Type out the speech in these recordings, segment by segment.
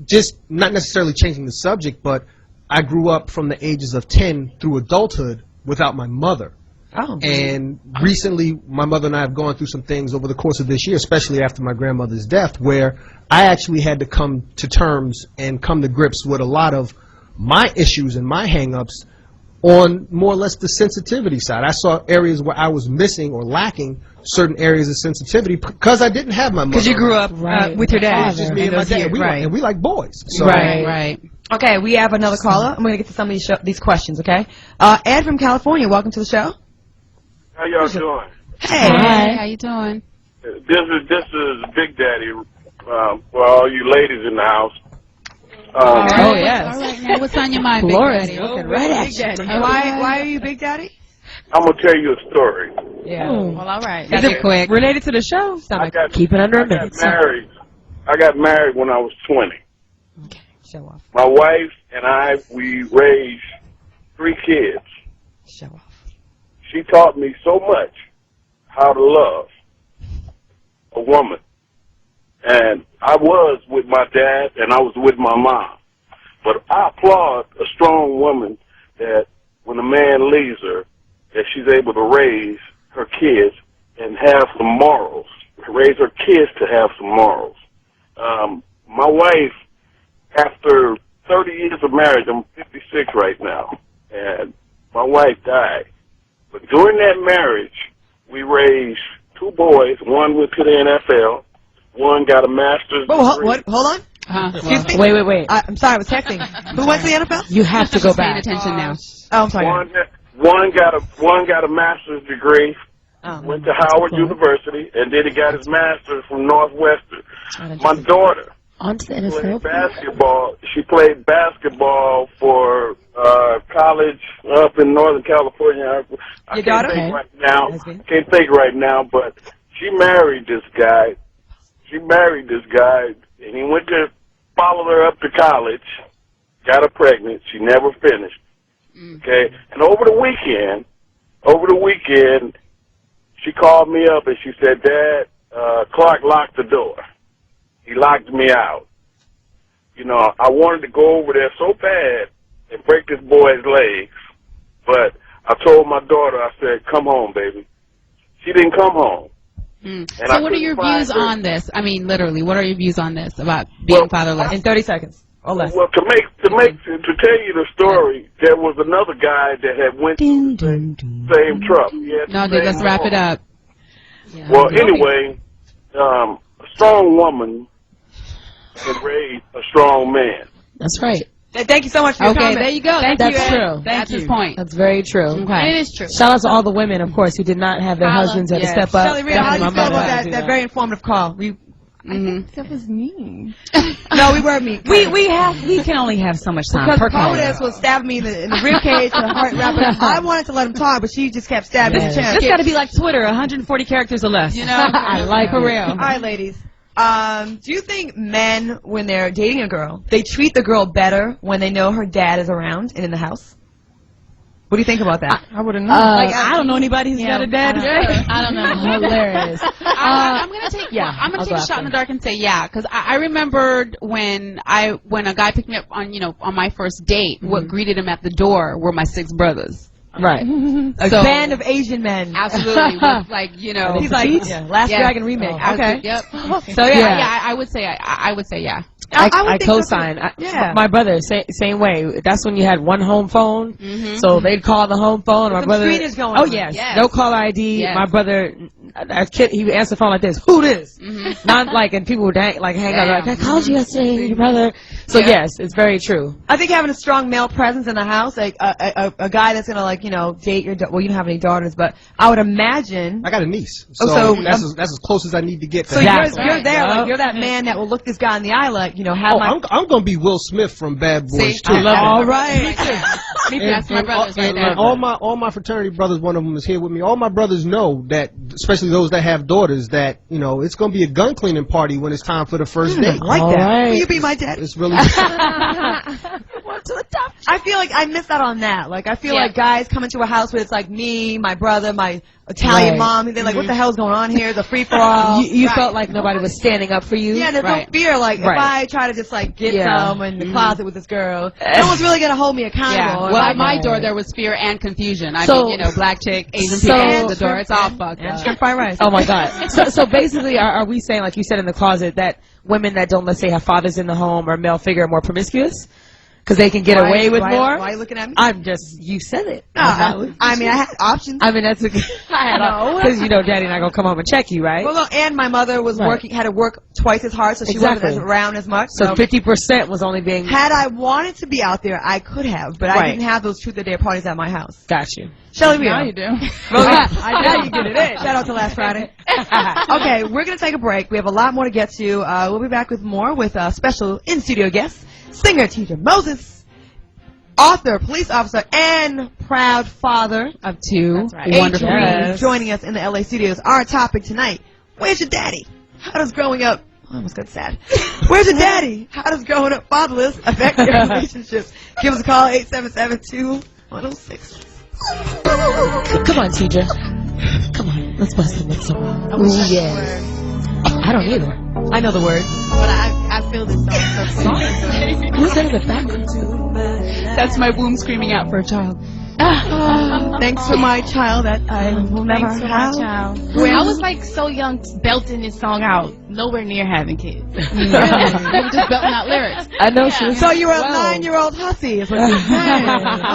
just not necessarily changing the subject, but I grew up from the ages of 10 through adulthood without my mother. Oh. And recently, my mother and I have gone through some things over the course of this year, especially after my grandmother's death, where I actually had to come to terms and come to grips with a lot of my issues and my hang-ups on more or less the sensitivity side. I saw areas where I was missing or lacking certain areas of sensitivity because I didn't have my mother. Because you grew up with your dad. Just me and my dad. And we like boys. So. Right. Okay, we have another caller. I'm going to get to some of these questions, okay? Ed from California, welcome to the show. How y'all doing? Hey. Hi. How you doing? This is Big Daddy for all you ladies in the house. Yes. All right, now what's on your mind, Big Daddy? Right at you. Why are you Big Daddy? I'm going to tell you a story. Yeah. Well, all right. Is it quick? Related to the show? Keep it under a minute. I got married when I was 20. Okay, show off. My wife and we raised 3 kids. Show off. She taught me so much how to love a woman. And I was with my dad and I was with my mom. But I applaud a strong woman that when a man leaves her, that she's able to raise her kids and have some morals, raise her kids to have some morals. My wife, after 30 years of marriage, I'm 56 right now, and my wife died. But during that marriage, we raised 2 boys. One went to the NFL. One got a master's degree. What? Hold on. Excuse me? Wait. I'm sorry, I was texting. Who went to the NFL? You have to go back. Paying attention now. Oh, I'm sorry. One got a master's degree. Went to Howard University, and then he got his master's from Northwestern. My daughter played basketball. She played basketball for college up in Northern California. I can't think right now, but she married this guy. And he went to follow her up to college, got her pregnant. She never finished. Okay, and over the weekend, she called me up and she said, "Dad, Clark locked the door. He locked me out. You know, I wanted to go over there so bad and break this boy's legs, but I told my daughter, I said, come home, baby." She didn't come home. So what are your views on this? I mean, literally, what are your views on this about being fatherless? In 30 seconds or less. Well, to tell you the story, there was another guy that had went to the same truck. No, dude, let's wrap it up. Yeah. Well, anyway, a strong woman can raise a strong man. That's right. Thank you so much for your comment. There you go. That's true. That's his point. That's very true. Okay. It is true. Shout out to all the women, of course, who did not have their husbands that step up. Shelly, how do you feel about that very informative call? I think that was mean. No, we were mean. We can only have so much time. Because Claudia was stabbing me in the rib cage and the heart wrap. I wanted to let him talk, but she just kept stabbing his chest. This got to be like Twitter, 140 characters or less. You know, I like for real. All right, ladies. Do you think men, when they're dating a girl, they treat the girl better when they know her dad is around and in the house? What do you think about that? I wouldn't know. I don't know anybody who's got a dad. I don't know. Hilarious. I'm gonna take a shot in the dark and say because I remembered when a guy picked me up on my first date. What greeted him at the door were my 6 brothers. Right. A band of Asian men. Absolutely. With, He's like, Last Dragon remake. Okay. Yep. So I would say I co-sign. My brother, same way. That's when you had one home phone. So they'd call the home phone. My brother. Oh yes. No caller ID. Yes. My brother, a kid, he would answer the phone like this. Who this? Not like, and people would hang up like, I called you yesterday, your brother. So yes, it's very true. I think having a strong male presence in the house, like a guy that's gonna date your well, you don't have any daughters, but I would imagine. I got a niece, so that's as close as I need to get. So you're there, like you're that man that will look this guy in the eye, like I'm gonna be Will Smith from Bad Boys too. All right. Me too. That's my brothers right there. All my fraternity brothers, one of them is here with me. All my brothers know that, especially those that have daughters, that it's gonna be a gun cleaning party when it's time for the first date. I like that. Will you be my dad? It's really. to the top. I feel like I missed out on that. Like, I feel like guys come into a house where it's like me, my brother, my Italian mom, and they're like, what the hell's going on here? The free-for-all. You felt like nobody was standing up for you? Yeah, there's no fear. Like, if I try to just, like, get some in the closet with this girl, no one's really going to hold me accountable. Well, at my door, there was fear and confusion. I mean, you know, black chick, Asian people at the door. It's all fucked up. Shrimp fried rice. Oh, my God. So basically, are we saying, like you said in the closet, that women that don't, let's say, have fathers in the home or male figure are more promiscuous? Because they can get away with more? Why are you looking at me? I'm just, you said it. I mean, I had options. I mean, that's a good, because, you know, daddy not going to come home and check you, right? Well, no, and my mother was working, had to work twice as hard, so she wasn't around as much. So 50% was only being... Had I wanted to be out there, I could have, but I didn't have those truth or dare parties at my house. Got you. Shelly, now you do. Now you get it in. Shout out to last Friday. Okay, we're going to take a break. We have a lot more to get to. We'll be back with more with a special in-studio guest, singer Teacher Moses, author, police officer, and proud father of two. Wonderful. Yes. Joining us in the LA studios. Our topic tonight, where's your daddy? How does growing up... I almost got sad. Where's your daddy? How does growing up fatherless affect your relationships? Give us a call, 877-2106. Come on, TJ. Come on, let's bust in this song. Ooh, yeah. I don't either. I know the words. But I feel this song. Who's that in the back? That's my womb screaming out for a child. Thanks for my child that I will never have. I was like so young belting this song out, nowhere near having kids. You were just belting out lyrics. I know. So you were a 9-year-old hussy is what you're saying.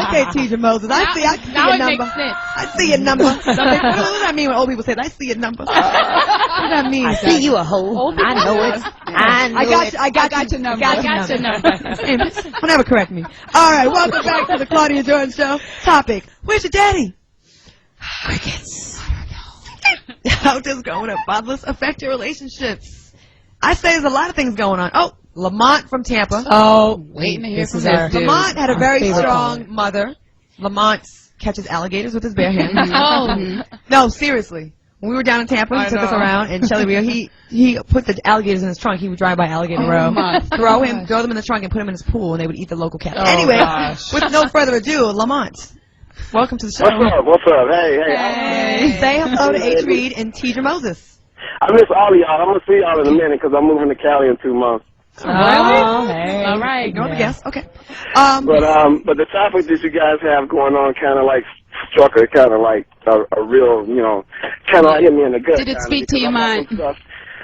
Okay, Teacher Moses. I see your number. I see your number. What does that mean when old people say, I see your number? What does that mean? I see you a hoe. I know it. I got your number. Don't ever correct me. All right, welcome back to the Claudia Jordan Show. Topic, where's your daddy? Crickets. How does growing up fatherless affect your relationships? I say there's a lot of things going on. Oh, Lamont from Tampa. Oh, waiting to hear from this dude. Lamont had a very strong mother. Lamont catches alligators with his bare hands. No, seriously. When we were down in Tampa, he took us around, and Shelly Rio, he put the alligators in his trunk. He would drive by Alligator Row, throw them in the trunk, and put them in his pool, and they would eat the local cats. Anyway, with no further ado, Lamont, welcome to the show. What's up? Hey. Say hello to H. Reed and Teacher Moses. I miss all of y'all. I'm going to see y'all in a minute because I'm moving to Cali in 2 months. Oh, hey. All right. Go to the guest. Okay. But the topic that you guys have going on kind of like struck a kind of like a real, you know, kind of hit me in the gut. Did it speak to your mind?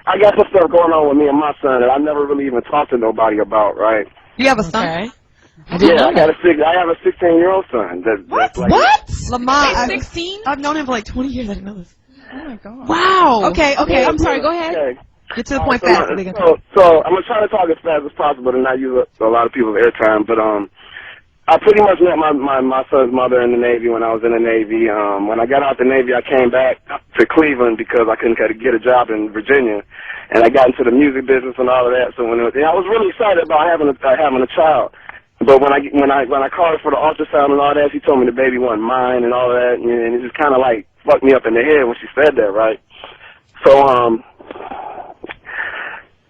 I got some stuff going on with me and my son that I never really even talked to nobody about, right? You have a son? Okay. I have a 16-year-old son. That's like, what? Lamont, 16? I've known him for like 20 years. I didn't know this. Oh my God. Wow. Okay. I'm sorry. Go ahead. Okay. Get to the point fast. So I'm gonna try to talk as fast as possible and not use a lot of people's airtime. But I pretty much met my son's mother in the Navy when I was in the Navy. When I got out the Navy, I came back to Cleveland because I couldn't get a job in Virginia, and I got into the music business and all of that. So I was really excited about having a child. But when I called her for the ultrasound and all that, she told me the baby wasn't mine and all that, and it just kind of like fucked me up in the head when she said that, right? So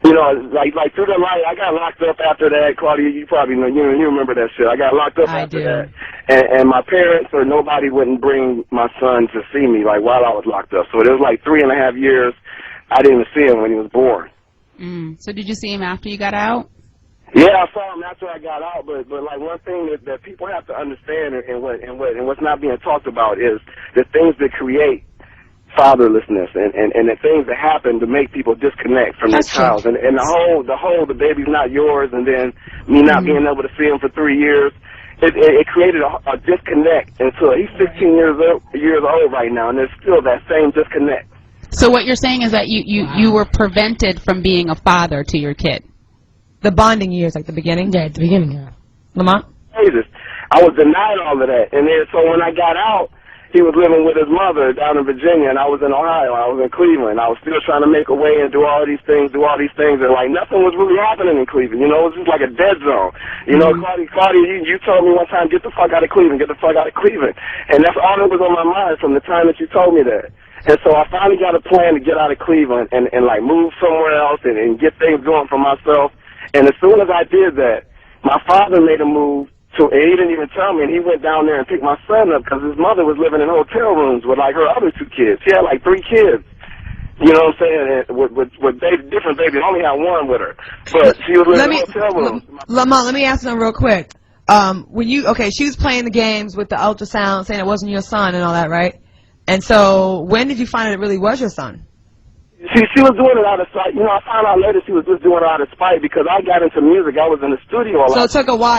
you know, like through the light, I got locked up after that. Claudia, you probably know, you remember that shit. I got locked up after that, and my parents or nobody wouldn't bring my son to see me like while I was locked up. So it was like 3.5 years. I didn't even see him when he was born. So did you see him after you got out? Yeah, I saw him after I got out, but like one thing that people have to understand and what's not being talked about is the things that create fatherlessness and the things that happen to make people disconnect from their child. And the baby's not yours, and then me not being able to see him for 3 years, it created a disconnect until he's 16 years old right now, and there's still that same disconnect. So what you're saying is that you were prevented from being a father to your kid. The bonding years, like the beginning? Yeah, at the beginning, yeah. Lamont? Jesus. I was denied all of that. And then, so when I got out, he was living with his mother down in Virginia, and I was in Ohio. I was in Cleveland. I was still trying to make a way and do all these things, and like nothing was really happening in Cleveland. You know, it was just like a dead zone. You know, Claudia, you told me one time, get the fuck out of Cleveland, get the fuck out of Cleveland. And that's all that was on my mind from the time that you told me that. And so I finally got a plan to get out of Cleveland and like move somewhere else and get things going for myself. And as soon as I did that, my father made a move So and he didn't even tell me, and he went down there and picked my son up because his mother was living in hotel rooms with like her other 2 kids. She had like 3 kids. You know what I'm saying? And with different babies. I only had 1 with her, but she was living in hotel rooms. Lamont, let me ask them real quick. She was playing the games with the ultrasound, saying it wasn't your son and all that, right? And so, when did you find out it really was your son? She was doing it out of spite. You know, I found out later she was just doing it out of spite because I got into music. I was in the studio a lot. So it took a while.